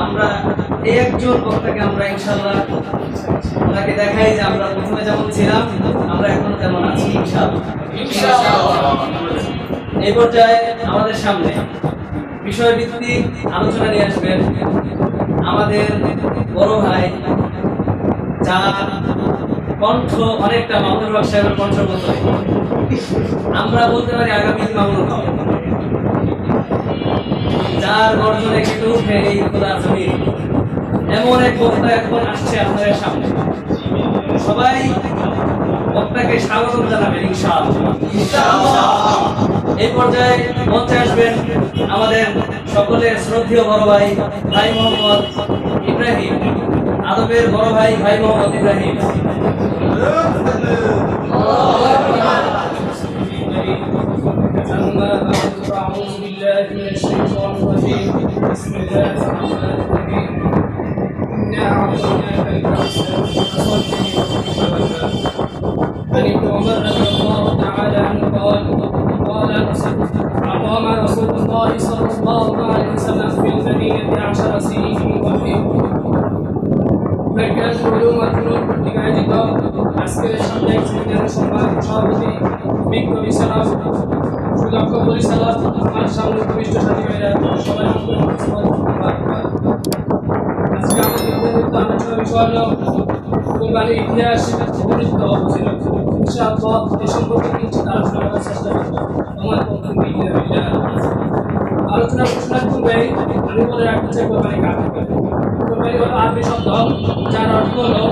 আমরা এই একজন বক্তাকে আমরা ইনশাআল্লাহ ওনাকে দেখাই যে আমরা প্রথমে যেমন ছিলাম আমরা এখন তেমন আছি ইনশাআল্লাহ। এই পর্যায়ে আমাদের সামনে বিষয়ভিত্তিক আলোচনা নিয়ে আসবেন আমাদের বড় ভাই, যার কণ্ঠ অনেকটা মামুনুল হক সাহেবের কণ্ঠের মতো। আমরা বলতে পারি আগামী মামুনুল হক, যার গর্জনে কেটে উঠে এই খোলা জমিন। এমন এক বক্তা এখন আসছে আপনাদের সামনে, সবাই বক্তাকে স্বাগত জানাবেন ইনশাআল্লাহ। এই পর্যায়ে মঞ্চে আসবেন আমাদের সকলের শ্রদ্ধেয় বড় ভাই, ভাই মোহাম্মদ ইব্রাহিম, আদবের বড় ভাই, ভাই মোহাম্মদ ইব্রাহিম। أعوذ بالله من الشيطان الرجيم بسم الله الرحمن الرحيم إنا أعطيناك الكوثر فصل لربك عن ابن عمر رضي الله تعالى عنه قال أقام رسول الله صلى الله عليه وسلم في المدينة 10 سنين من وحيه مركز علوم والفنون কর্তৃক আয়োজিত আজকের সাপ্তাহিক সেমিনারের সভাপতি বিক্রমী সালাম সুদক্ষ পরিচালক আমার সামনে উপবিষ্ট সাথী ভাইরা সবাই আজকে আমাদের উপযুক্ত আলোচনা বিষয় হল কোরবানির ইতিহাস, গুরুত্ব ছিল। ইনশাআল্লাহ এ সম্পর্কে কিছু আলোচনা করার চেষ্টা করব আমার পক্ষ থেকে। আলোচনার ঘোষণার পূর্বে আমি বলে রাখতে চাই কোরবানি কাকে। কোরবানি হলো আরবি শব্দ, যার অর্থ হলো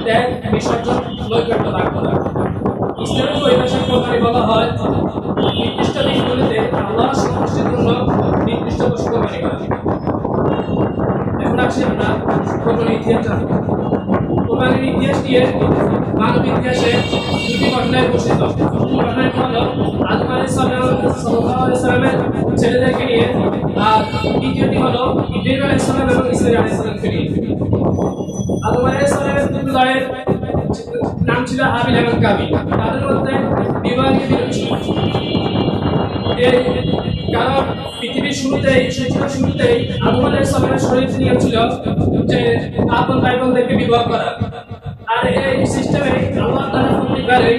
ত্যাগ, বিসর্জন, নৈকট্য লাভ করা। ইসলামের পরিভাষায় কোরবানি বলা হয় নির্দিষ্ট দিনগুলিতে আল্লাহর সন্তুষ্টির জন্য নির্দিষ্ট পশু কোরবানি করা। এখন আসি আমরা কোরবানির ইতিহাস জানব। কোরবানির ইতিহাস নিয়ে মানব ইতিহাসে দুটি ঘটনায় বর্ণিত। ঘটনাটি হলো আদম আলাইহিস সালামের ছেলেদেরকে নিয়ে, আর দ্বিতীয়টি হলো ইব্রাহিম আলাইহিস সালাম এবং ইসমাঈল আলাইহিস সালামকে নিয়ে। আদম আলাইহিস সালামের দুই ভাইয়ের নাম ছিল হাবিল এবং কাবিল। তাদের মধ্যে বিবাহ নিয়ে ছিল। কারণ পৃথিবীর শুরুতেই আদম আলাইহিস সালামের শরীর নিয়ম ছিল যে আপন ভাই বোনদেরকে বিবাহ করা। আর এই সিস্টেমে আল্লাহ তাআলা প্রতিবারে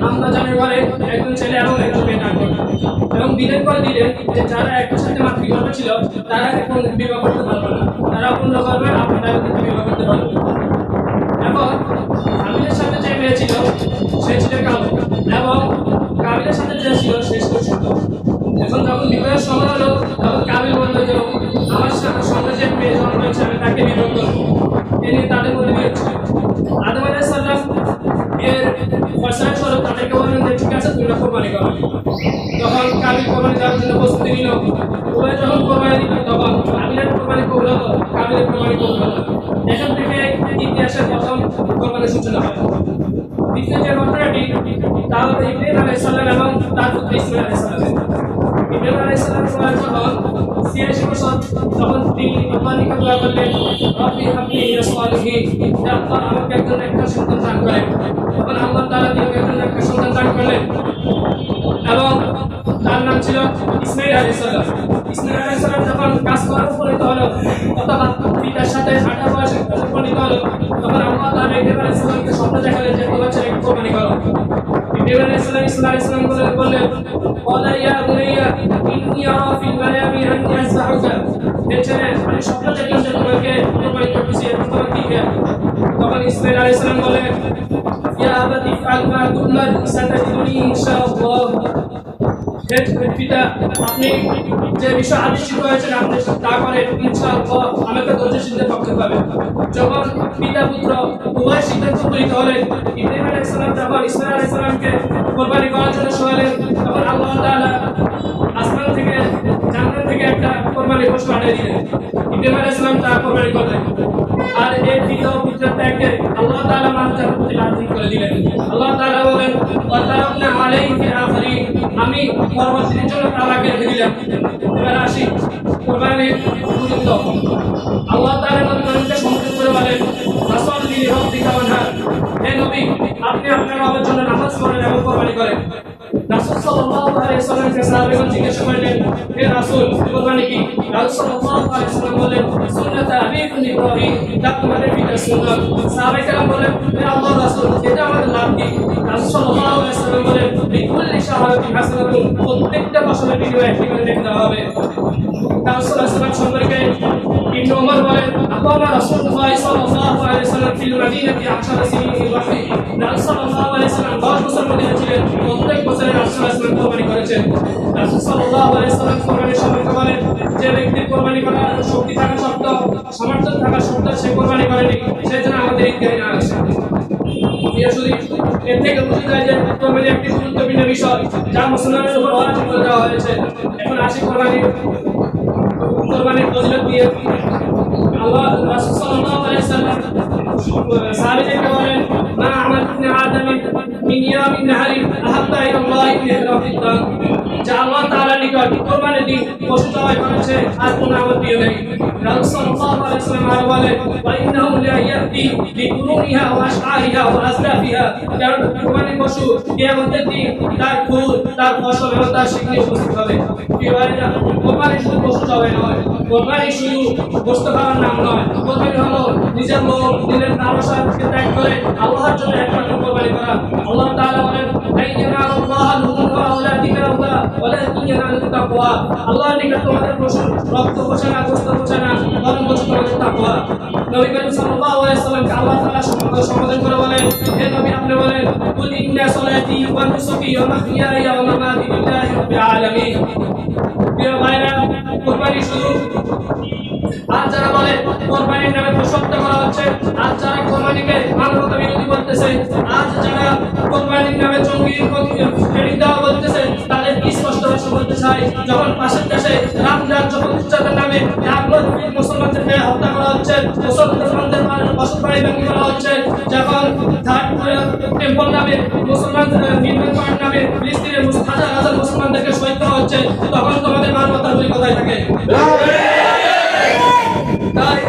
আমরা জানি বলে একজন ছেলে এবং একজন মেয়ে দান করবে, এবং দিনের পর দিনে যে যারা একই সাথে মাতৃগর্ভে ছিল তারা এখন বিবাহ করতে পারবে না, তারা অন্য গর্ভে আপন ভাই বোনদেরকে বিবাহ করতে পারবে। এখন কাবিলের সাথে যে মেয়ে ছিল সে ছিল কালো, এবং কাবিলের সাথে যে ছিল সে ছিল সুন্দর। এখন যখন বিবাহের সময় হলো তখন কাবিল বলল যে আমার সঙ্গে যে মেয়ে জন্ম হয়েছে আমি তাকে বিবাহ করবো। এ নিয়ে তাদের মধ্যে বিয়ে ছিল। আদম আলাইহিস সালাম এর ফয়সালা স্বরূপ তাদেরকে বললেন যে ঠিক আছে তোমরা কোরবানি করো। তখন কাবিল কোরবানি দেওয়ার জন্য প্রস্তুতি নিল। উভয় যখন কোরবানি দিল তখন কাবিলের কোরবানি কবুল হলো, কাবিলের কোরবানি কবুল হলো। এখান থেকে ইতিহাসের প্রথম কোরবানির সূচনা হয়। দ্বিতীয় যে ঘটনাটি তা হলো ইব্রাহিম আলাইহিস সালাম এবং তার পুত্র ইসমাঈল আলাইহিস সালাম। ইব্রাহিম আলাইহিস সালাম যখন 86 বছর তখন তিনি আল্লাহর নিকট দোয়া করলেন, রব্বি হাবলি মিনাস সালিহিন, হে আল্লাহ আমাকে একজন একটা সন্তান দান করেন। তখন আল্লাহ তাআলা তাকে একজন একটা সন্তান দান করলেন এবং তার নাম ছিল ইসমাঈল আলাইহিস সালাম। ইসমাঈল আলাইহিস সালাম যখন কাজ করার উপনীত হলো অথবা পিতার সাথে হাঁটা বয়সে উপনীত হলো তখন আল্লাহ তাআলা ইব্রাহিম আলাইহিস সালামকে স্বপ্ন দেখালেন যে তোমার ছেলেকে কোরবানি করো। ইব্রাহিম আলাইহিস সালাম ইসমাঈল আলাইহিস সালাম বললেন, ক্বালা ইয়া বুনাইয়া ইন্নী আরা ফিল মানামি আন্নী আযবাহুকা, হে ছেলে আমি স্বপ্ন দেখলাম যে তোমাকে কোরবানি করতেছি, তোমার কি খেয়াল? তখন ইসমাঈল আলাইহিস সালাম বললেন, ইয়া আবাতি ফাআল মা তু'মার সাতাজিদুনি ইনশাআল্লাহ। হে পিতা আপনি যে বিষয় আদিষ্ট হয়েছেন আপনি তা করেন ইনশাআল্লাহ, আমাকে ধৈর্যশীলদের পক্ষে পাবেন। যখন পিতা পুত্র উভয় সিদ্ধান্ত উপনীত হলেন, ইব্রাহিম আলাইহিস সালাম যখন ইসমাঈল আলাইহিস সালামকে কোরবানি করার জন্য শোয়ালেন তখন আল্লাহ তাআলা আসমান থেকে জান্নাত থেকে একটা কোরবানির পশু পাঠিয়ে দিলেন। ইব্রাহিম আলাইহিস সালাম তা কোরবানি করলেন। আর এই পিতা ও পুত্রের ত্যাগকে আল্লাহ তাআলা মানুষের প্রতি লালন করে দিলেন। আল্লাহ তাআলা বলেন, ওয়া তারাকনা আলাইহি ফিল আখিরিন, আমি পরবর্তীদের জন্য তালাকে রেখে দিলাম। এবার আসি কোরবানির গুরুত্ব। আল্লাহ তাআলা নবীকে সম্বোধন করে বলেন, ফাসাল্লি লিরাব্বিকা ওয়ানহার, হে নবী আপনি আপনার রবের জন্য নামাজ পড়েন এবং কোরবানি করেন। রাসূল সাল্লাল্লাহু আলাইহি ওয়াসাল্লামকে সাহাবাগণ জিজ্ঞাসা করলেন, হে রাসূল কোরবানি কি? রাসূল সাল্লাল্লাহু আলাইহি ওয়াসাল্লাম বলেন, সুন্নাত আবি হানিফুন ইব্রাহিম, এটা তোমাদের পিতার সুন্নাত। সাহাবায়ে কেরাম বলেন, হে আল্লাহর রাসূল, এটা আমাদের লাভ কি? রাসূল সাল্লাল্লাহু আলাইহি ওয়াসাল্লাম বলেন, বিকুল্লি শাহাদাতিন হাসানাতুন, প্রত্যেকটা ফসলের বিনিময়ে একটি করে নেকি দেওয়া হবে। রাসূল সাল্লাল্লাহু আলাইহি ওয়াসাল্লাম সম্পর্কে ইবনে ওমর বলেন, আকামা রাসূলুল্লাহ সাল্লাল্লাহু আলাইহি ওয়াসাল্লাম ফিল মাদিনাতি 10 সিনিন ওয়াহি। রাসূল সাল্লাল্লাহু আলাইহি ওয়াসাল্লাম 10 বছর মদিনায় ছিলেন, প্রত্যেক বছরে রাসূল সাল্লাল্লাহু আলাইহি ওয়াসাল্লাম কোরবানি করেছেন। রাসূল সাল্লাল্লাহু আলাইহি ওয়াসাল্লাম কোরবানির সম্পর্কে বলেন, যে ব্যক্তি কোরবানি করার শক্তি থাকা সত্ত্বেও, সামর্থ্য থাকা সত্ত্বেও সে কোরবানি করেনি, সে যেন আমাদের ঈদগাহে না আসে। এর থেকে বোঝা যায় যে কোরবানি একটি গুরুত্বপূর্ণ বিষয়, যা মুসলমানের উপর ওয়াজিব করে দেওয়া হয়েছে। এখন আসি কোরবানির ফজিলত দিয়ে। আল্লাহ রাসূল সাল্লাল্লাহু আলাইহি ওয়াসাল্লাম সাহাবীদেরকে বলেন, মা আমাল ইবনে আদম মিন ইয়ামিন নাহারি আহাব্বা ইলাল্লাহ মিন ইহরাফিদ দাম। যা আল্লাহ তাআলার নিকট কোরবানির দিন পশু জবাই করেছে আর কোনো আমল প্রিয় নেই। রাসূল সাল্লাল্লাহু আলাইহি ওয়াসাল্লাম আরো বলেন, ওয়া ইন্নাহু লা ইয়াতি বিকুরুনিহা ওয়া আশআরিহা ওয়া আসলাফিহা। কারণ কোরবানির পশু কিয়ামতের দিন তার ফুল, তার ফসল এবং তার শিকলি উপস্থিত হবে। প্রিয় ভাইরা, কোরবানি শুধু পশু জবাই নয়, কোরবানি শুধু গোশত খাওয়ার নাম নয়। কোরবানি হলো নিজের লোভ, দিলের লালসাকে ত্যাগ করে আল্লাহর জন্য একমাত্র কোরবানি করা। আল্লাহ তাআলা বলেন, আল্লাহর নিকট তোমাদের পশু রক্ত পোষে না, গোশত পোষে না, বরং পোষে তোমাদের তাকওয়া। নবী করিম সাল্লাল্লাহু আলাইহি ওয়াসাল্লামকে আল্লাহ তাআলা সম্বোধন করে বলেন, হে নবী, আপনি বলেন, কুল ইন্না সলাতি ওয়া নুসুকি ওয়া মাহইয়ায়া ওয়া মামাতি লিল্লাহি রাব্বিল আলামিন। প্রিয় ভাইরা, কুরবানি শুরু। আর যারা বলে কোরবানির নামে পশু হত্যা করা হচ্ছে, আর যারা কোরবানিকে মানবতা বিরোধী বলতেছে, আজ যারা কোরবানির নামে জঙ্গি ট্রেনিং দেওয়া বলতেছে, তাদের স্পষ্ট ভাষা বলতে চাই, যখন পাশের দেশে রামজান যখন উচ্চারণের নামে মুসলমানদেরকে হত্যা করা হচ্ছে, মুসলমানদের বসত বাড়ি ভেঙে করা হচ্ছে, যখন টেম্পল নামে মুসলমান নির্মাণ করার নামে ফিলিস্তিনের হাজার হাজার মুসলমানদেরকে শহীদ করা হচ্ছে, তখন তোমাদের মানবতার বই কোথায় থাকে? তাই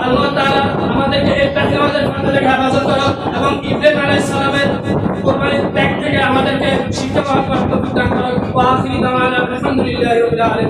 আল্লাহ তাআলা আমাদেরকে এই পেট্রোলের ফাঁদে থেকে হেফাজত করুন এবং ইব্রাহিম আলাইহিস সালামের কোরবানির ত্যাগ থেকে আমাদেরকে শিক্ষা পাওয়ার দান করুন। ওয়া আখিরি দাওয়ানা আলহামদুলিল্লাহি রাব্বিল আলামিন।